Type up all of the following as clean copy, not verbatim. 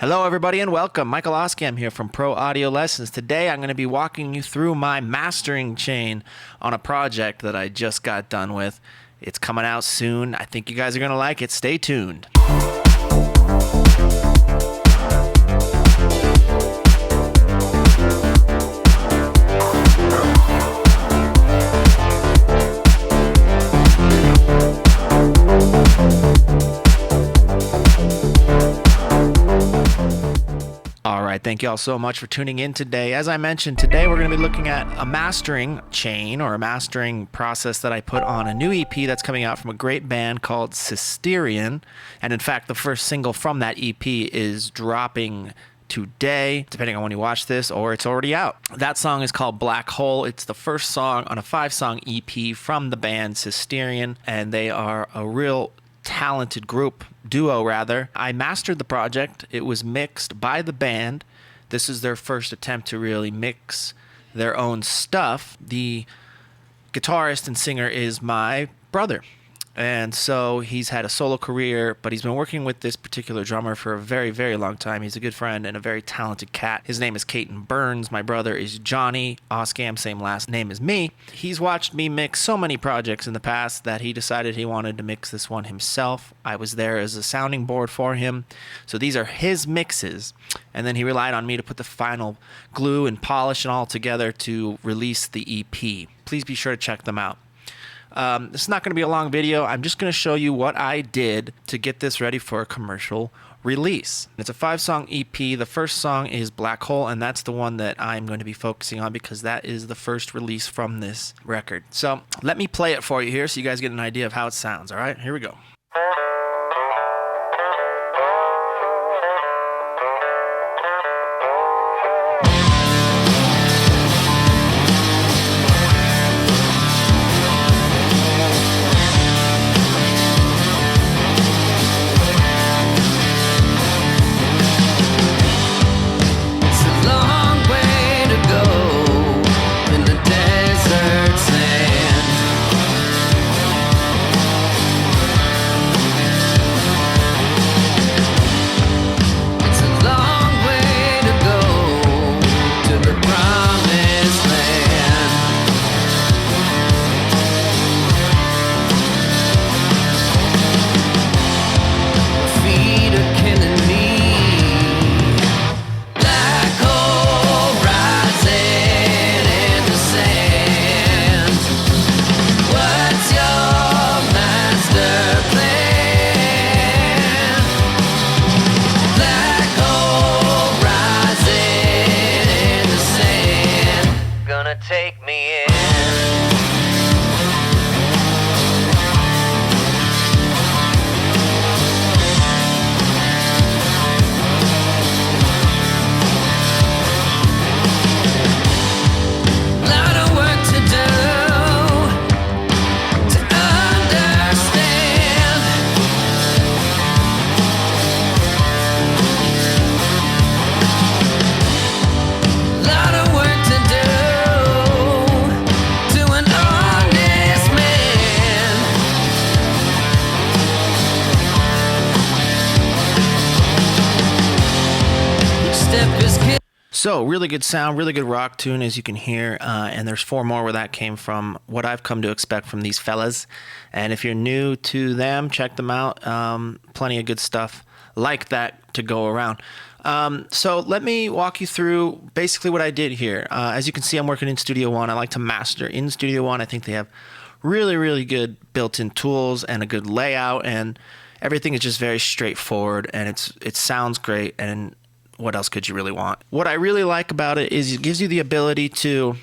Hello, everybody, and welcome. Michael Oskam here from Pro Audio Lessons. Today, I'm going to be walking you through my mastering chain on a project that I just got done with. It's coming out soon. I think you guys are going to like it. Stay tuned. Thank you all so much for tuning in today. As I mentioned, today we're going to be looking at a mastering chain or a mastering process that I put on a new EP that's coming out from a great band called Systerian. And in fact, the first single from that EP is dropping today, depending on when you watch this, or it's already out. That song is called Black Hole. It's the first song on a 5-song EP from the band Systerian, and they are a real talented duo rather. I mastered the project. It was mixed by the band. This is their first attempt to really mix their own stuff. The guitarist and singer is my brother. And so he's had a solo career, but he's been working with this particular drummer for a very, very long time. He's a good friend and a very talented cat. His name is Katin. My brother is Johnny Oskam, same last name as me. He's watched me mix so many projects in the past that he decided he wanted to mix this one himself. I was there as a sounding board for him. So these are his mixes. And then he relied on me to put the final glue and polish and all together to release the EP. Please be sure to check them out. This is not going to be a long video. I'm just going to show you what I did to get this ready for a commercial release. It's a 5-song EP. The first song is Black Hole, and that's the one that I'm going to be focusing on because that is the first release from this record. So let me play it for you here so you guys get an idea of how it sounds. All right, here we go. Take me in. Lot of work to do to understand. Lot of work to do. So, really good sound, really good rock tune, as you can hear, and there's 4 more where that came from, what I've come to expect from these fellas. And if you're new to them, check them out. Plenty of good stuff like that to go around. So let me walk you through basically what I did here. As you can see, I'm working in Studio One. I like to master in Studio One. I think they have really, really good built-in tools and a good layout, and everything is just very straightforward, and it sounds great, and what else could you really want? What I really like about it is it gives you the ability to,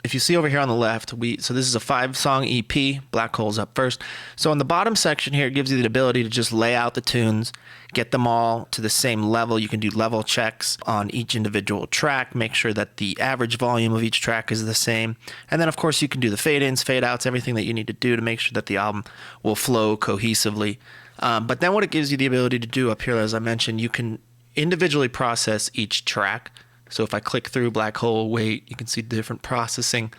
if you see over here on the left, so this is a 5-song EP, Black Hole's up first. So on the bottom section here, it gives you the ability to just lay out the tunes, get them all to the same level. You can do level checks on each individual track, make sure that the average volume of each track is the same. And then of course you can do the fade-ins, fade-outs, everything that you need to do to make sure that the album will flow cohesively. But then what it gives you the ability to do up here, as I mentioned, you can individually process each track. So if I click through Black Hole, wait, you can see different processing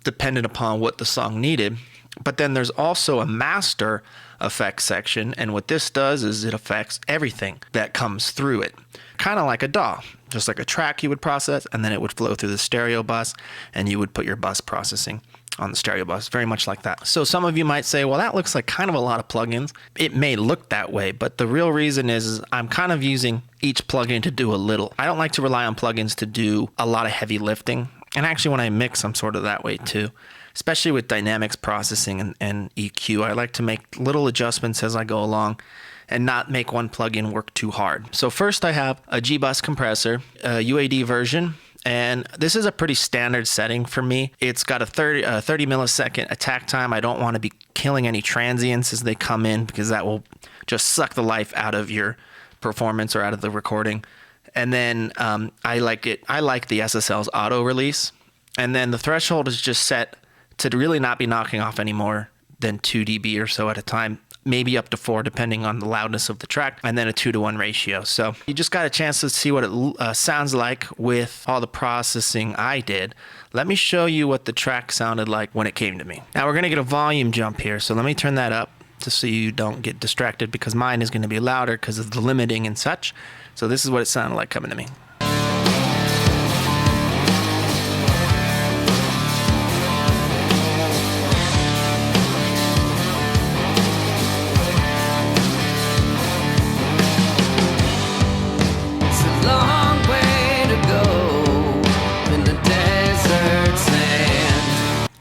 dependent upon what the song needed. But then there's also a master effects section. And what this does is it affects everything that comes through it. Kind of like a DAW, just like a track you would process, and then it would flow through the stereo bus, and you would put your bus processing on the stereo bus, very much like that. So some of you might say, well, that looks like kind of a lot of plugins. It may look that way, but the real reason is I'm kind of using each plugin to do a little. I don't like to rely on plugins to do a lot of heavy lifting. And actually when I mix, I'm sort of that way too. Especially with dynamics processing and EQ, I like to make little adjustments as I go along and not make one plugin work too hard. So first I have a Bus Compressor, a UAD version, and this is a pretty standard setting for me. It's got a 30 millisecond attack time. I don't want to be killing any transients as they come in because that will just suck the life out of your performance or out of the recording. And then I like the SSL's auto release. And then the threshold is just set to really not be knocking off any more than 2 dB or so at a time, maybe up to 4 depending on the loudness of the track, and then a 2-to-1 ratio. So you just got a chance to see what it sounds like with all the processing I did. Let me show you what the track sounded like when it came to me. Now we're gonna get a volume jump here, so let me turn that up just so you don't get distracted because mine is gonna be louder because of the limiting and such. So this is what it sounded like coming to me.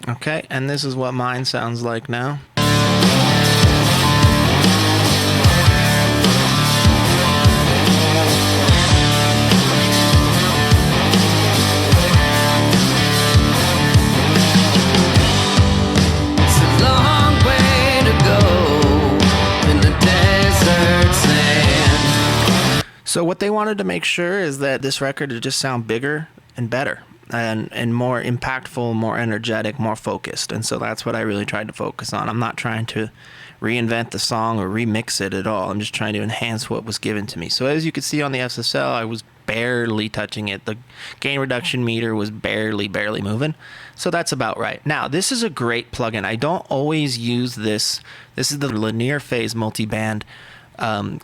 Okay, and this is what mine sounds like now. So what they wanted to make sure is that this record would just sound bigger and better and more impactful, more energetic, more focused. And so that's what I really tried to focus on. I'm not trying to reinvent the song or remix it at all. I'm just trying to enhance what was given to me. So as you can see on the SSL, I was barely touching it. The gain reduction meter was barely moving. So that's about right. Now, this is a great plugin. I don't always use this. This is the linear phase multiband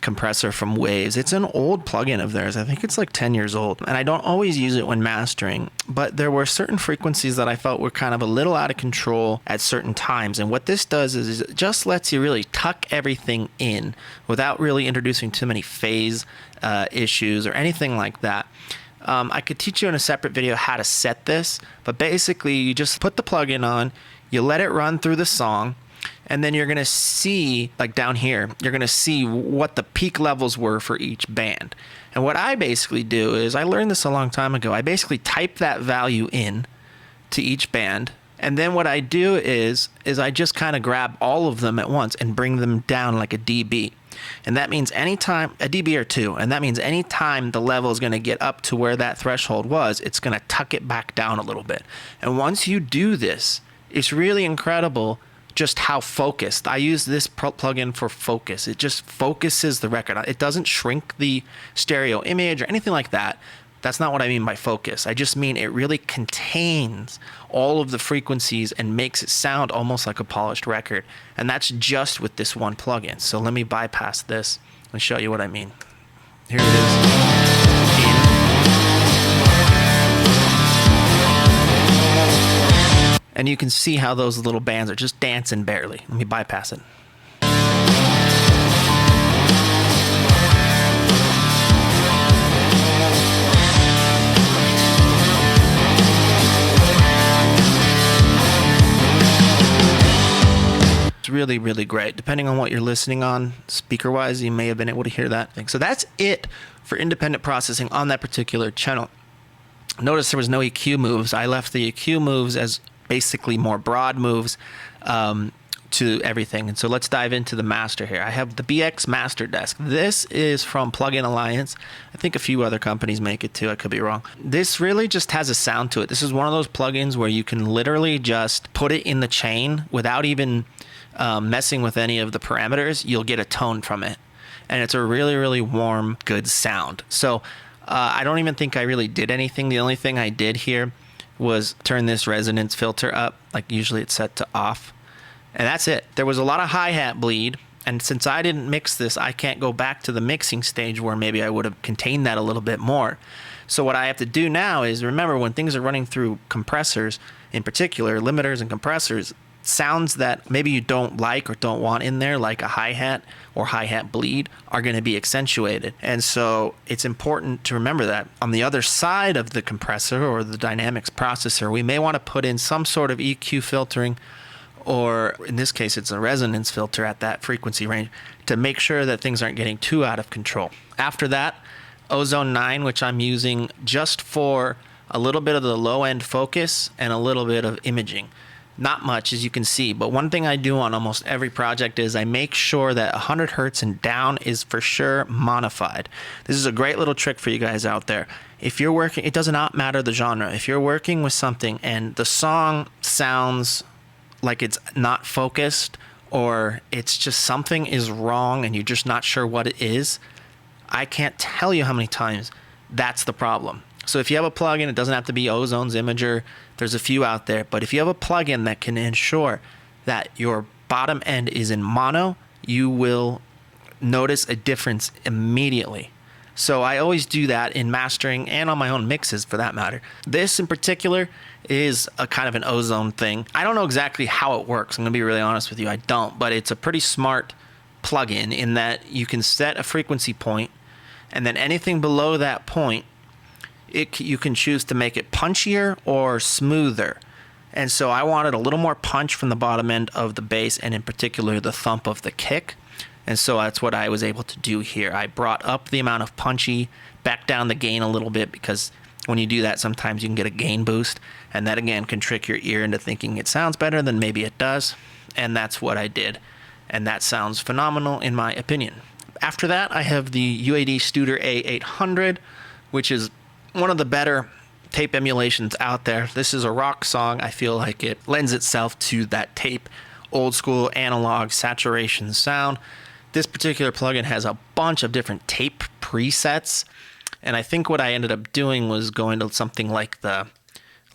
compressor from Waves. It's an old plugin of theirs. I think it's like 10 years old, and I don't always use it when mastering, but there were certain frequencies that I felt were kind of a little out of control at certain times. And what this does is it just lets you really tuck everything in without really introducing too many phase issues or anything like that. I could teach you in a separate video how to set this, but basically you just put the plugin on, you let it run through the song, and then you're going to see, like down here, you're going to see what the peak levels were for each band. And what I basically do is, I learned this a long time ago, I basically type that value in to each band. And then what I do is I just kind of grab all of them at once and bring them down like a dB. And that means anytime, a dB or two, and that means anytime the level is going to get up to where that threshold was, it's going to tuck it back down a little bit. And once you do this, it's really incredible just how focused. I use this plugin for focus. It just focuses the record. It doesn't shrink the stereo image or anything like that. That's not what I mean by focus. I just mean it really contains all of the frequencies and makes it sound almost like a polished record. And that's just with this one plugin. So let me bypass this and show you what I mean. Here it is. And you can see how those little bands are just dancing barely. Let me bypass it. It's really, really great. Depending on what you're listening on, speaker-wise, you may have been able to hear that thing. So that's it for independent processing on that particular channel. Notice there was no EQ moves. I left the EQ moves as basically more broad moves to everything. And so let's dive into the master here. I have the BX Master Desk. This is from Plugin Alliance. I think a few other companies make it too. I could be wrong. This really just has a sound to it. This is one of those plugins where you can literally just put it in the chain without even messing with any of the parameters. You'll get a tone from it. And it's a really, really warm, good sound. So I don't even think I really did anything. The only thing I did here was turn this resonance filter up, like usually it's set to off, and that's it. There was a lot of hi-hat bleed, And since I didn't mix this, I can't go back to the mixing stage where maybe I would have contained that a little bit more. So what I have to do now is, remember, when things are running through compressors, in particular, limiters and compressors, sounds that maybe you don't like or don't want in there, like a hi-hat or hi-hat bleed, are going to be accentuated. And so it's important to remember that. On the other side of the compressor or the dynamics processor, we may want to put in some sort of EQ filtering, or in this case, it's a resonance filter at that frequency range, to make sure that things aren't getting too out of control. After that, Ozone 9, which I'm using just for a little bit of the low-end focus and a little bit of imaging. Not much, as you can see, but one thing I do on almost every project is I make sure that 100 hertz and down is for sure modified. This is a great little trick for you guys out there. If you're working, it does not matter the genre. If you're working with something and the song sounds like it's not focused, or it's just something is wrong and you're just not sure what it is, I can't tell you how many times that's the problem. So if you have a plugin, it doesn't have to be Ozone's Imager. There's a few out there, but if you have a plugin that can ensure that your bottom end is in mono, you will notice a difference immediately. So I always do that in mastering and on my own mixes for that matter. This in particular is a kind of an Ozone thing. I don't know exactly how it works. I'm gonna be really honest with you. I don't, but it's a pretty smart plugin in that you can set a frequency point, and then anything below that point, you can choose to make it punchier or smoother. And so I wanted a little more punch from the bottom end of the bass, and in particular the thump of the kick. And so that's what I was able to do here. I brought up the amount of punchy, back down the gain a little bit, because when you do that, sometimes you can get a gain boost, and that again can trick your ear into thinking it sounds better than maybe it does. And that's what I did. And that sounds phenomenal in my opinion. After that, I have the UAD Studer A800, which is one of the better tape emulations out there. This is a rock song. I feel like it lends itself to that tape, old school analog saturation sound. This particular plugin has a bunch of different tape presets, and I think what I ended up doing was going to something like a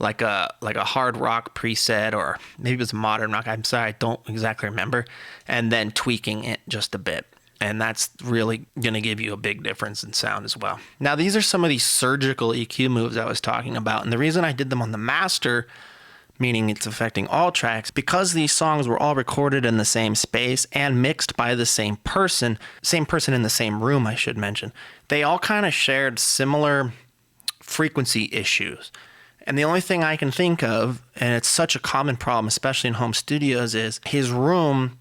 hard rock preset, or maybe it was modern rock. I'm sorry, I don't exactly remember, and then tweaking it just a bit. And that's really going to give you a big difference in sound as well. Now, these are some of these surgical EQ moves I was talking about. And the reason I did them on the master, meaning it's affecting all tracks, because these songs were all recorded in the same space and mixed by the same person in the same room, I should mention. They all kind of shared similar frequency issues. And the only thing I can think of, and it's such a common problem, especially in home studios, is his room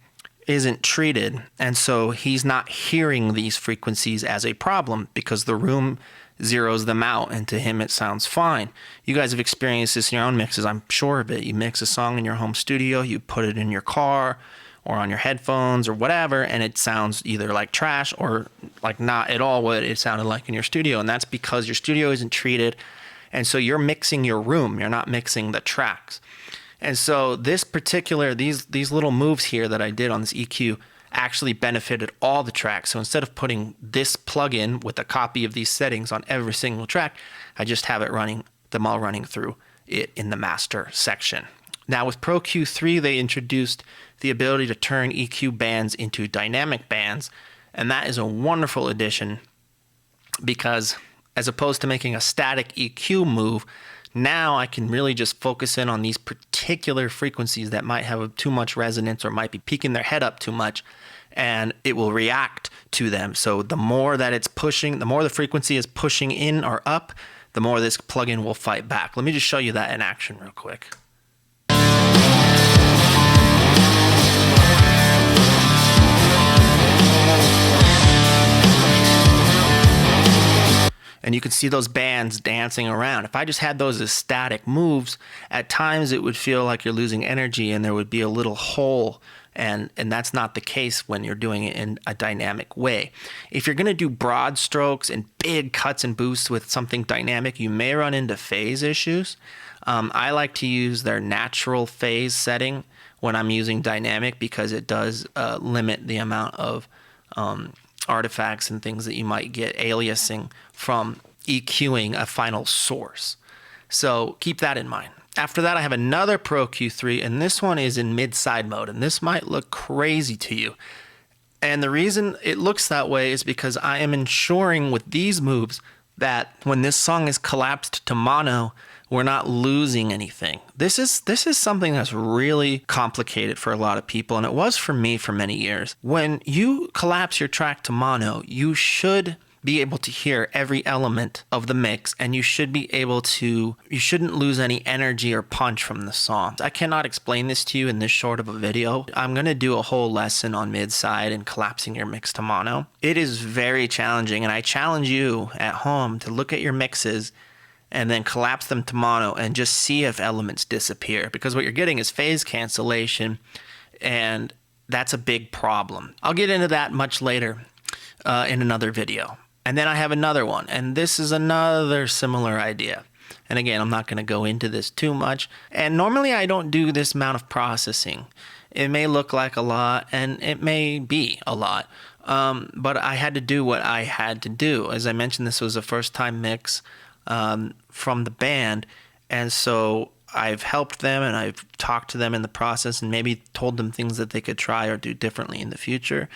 isn't treated, and so he's not hearing these frequencies as a problem because the room zeroes them out, and to him it sounds fine. You guys have experienced this in your own mixes, I'm sure of it. You mix a song in your home studio, you put it in your car or on your headphones or whatever, and it sounds either like trash or like not at all what it sounded like in your studio, and that's because your studio isn't treated, and so you're mixing your room, you're not mixing the tracks. And so this particular, these little moves here that I did on this EQ actually benefited all the tracks. So instead of putting this plugin with a copy of these settings on every single track, I just have it running, them all running through it in the master section. Now with Pro Q3, they introduced the ability to turn EQ bands into dynamic bands. And that is a wonderful addition because as opposed to making a static EQ move, now I can really just focus in on these particular frequencies that might have too much resonance or might be peaking their head up too much, and it will react to them. So the more that it's pushing, the more the frequency is pushing in or up, the more this plugin will fight back. Let me just show you that in action real quick. And you can see those bands dancing around. If I just had those as static moves, at times it would feel like you're losing energy and there would be a little hole, and that's not the case when you're doing it in a dynamic way. If you're going to do broad strokes and big cuts and boosts with something dynamic, you may run into phase issues. I like to use their natural phase setting when I'm using dynamic because it does limit the amount of artifacts and things that you might get aliasing from EQing a final source. So keep that in mind. After that, I have another Pro Q3, and this one is in mid-side mode, and this might look crazy to you. And the reason it looks that way is because I am ensuring with these moves that when this song is collapsed to mono, we're not losing anything. This is something that's really complicated for a lot of people, and it was for me for many years. When you collapse your track to mono, you should be able to hear every element of the mix, and you shouldn't lose any energy or punch from the song. I cannot explain this to you in this short of a video. I'm going to do a whole lesson on mid-side and collapsing your mix to mono. It is very challenging, and I challenge you at home to look at your mixes and then collapse them to mono and just see if elements disappear, because what you're getting is phase cancellation, and that's a big problem. I'll get into that much later in another video. And then I have another one, and this is another similar idea. And again, I'm not going to go into this too much. And normally I don't do this amount of processing. It may look like a lot, and it may be a lot. But I had to do what I had to do. As I mentioned, this was a first-time mix from the band. And so I've helped them, and I've talked to them in the process and maybe told them things that they could try or do differently in the future.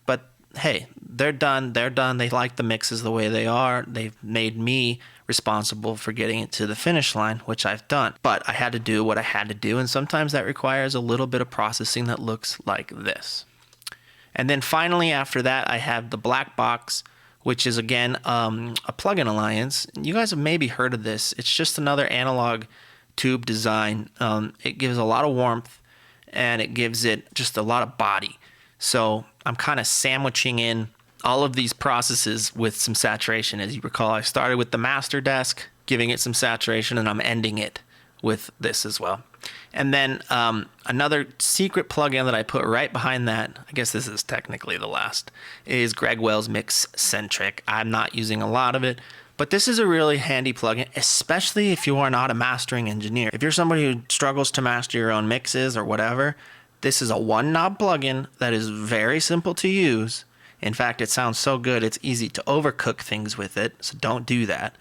But hey, they're done. They like the mixes the way they are. They've made me responsible for getting it to the finish line, which I've done. But I had to do what I had to do, and sometimes that requires a little bit of processing that looks like this. And then finally, after that, I have the black box, which is, again, a plug-in alliance. You guys have maybe heard of this. It's just another analog tube design. It gives a lot of warmth, and it gives it just a lot of body. So I'm kind of sandwiching in all of these processes with some saturation. As you recall, I started with the master desk, giving it some saturation, and I'm ending it with this as well. And then another secret plugin that I put right behind that, I guess this is technically the last, is Greg Wells' Mix Centric. I'm not using a lot of it, but this is a really handy plugin, especially if you are not a mastering engineer. If you're somebody who struggles to master your own mixes or whatever, this is a one-knob plugin that is very simple to use. In fact, it sounds so good, it's easy to overcook things with it, so don't do that.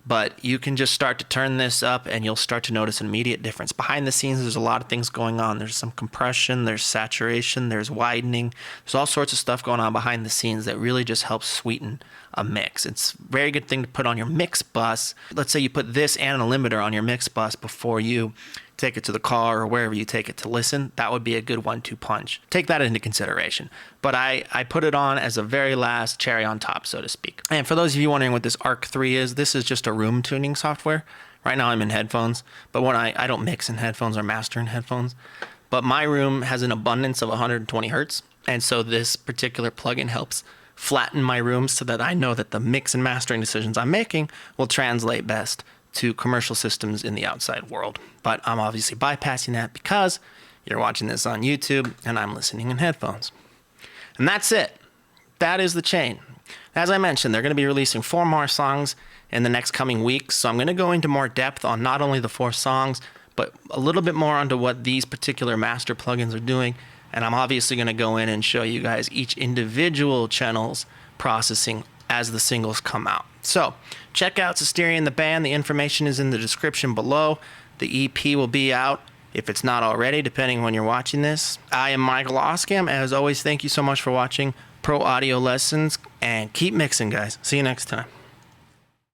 But you can just start to turn this up, and you'll start to notice an immediate difference. Behind the scenes, there's a lot of things going on. There's some compression, there's saturation, there's widening. There's all sorts of stuff going on behind the scenes that really just helps sweeten a mix. It's a very good thing to put on your mix bus. Let's say you put this and a limiter on your mix bus before you take it to the car or wherever you take it to listen. That would be a good 1-2 punch. Take that into consideration. But I put it on as a very last cherry on top, so to speak. And for those of you wondering what this ARC 3 is, this is just a room tuning software. Right now I'm in headphones, but when I don't mix in headphones or master in headphones. But my room has an abundance of 120 hertz, and so this particular plugin helps flatten my room so that I know that the mix and mastering decisions I'm making will translate best to commercial systems in the outside world. But I'm obviously bypassing that because you're watching this on YouTube and I'm listening in headphones. And that's it. That is the chain. As I mentioned, they're going to be releasing 4 more songs in the next coming weeks, so I'm going to go into more depth on not only the 4 songs, but a little bit more onto what these particular master plugins are doing. And I'm obviously going to go in and show you guys each individual channel's processing as the singles come out. So check out Systerian the band. The information is in the description below. The EP will be out, if it's not already, depending on when you're watching this. I am Michael Oskam. As always, thank you so much for watching Pro Audio Lessons, and keep mixing, guys. See you next time.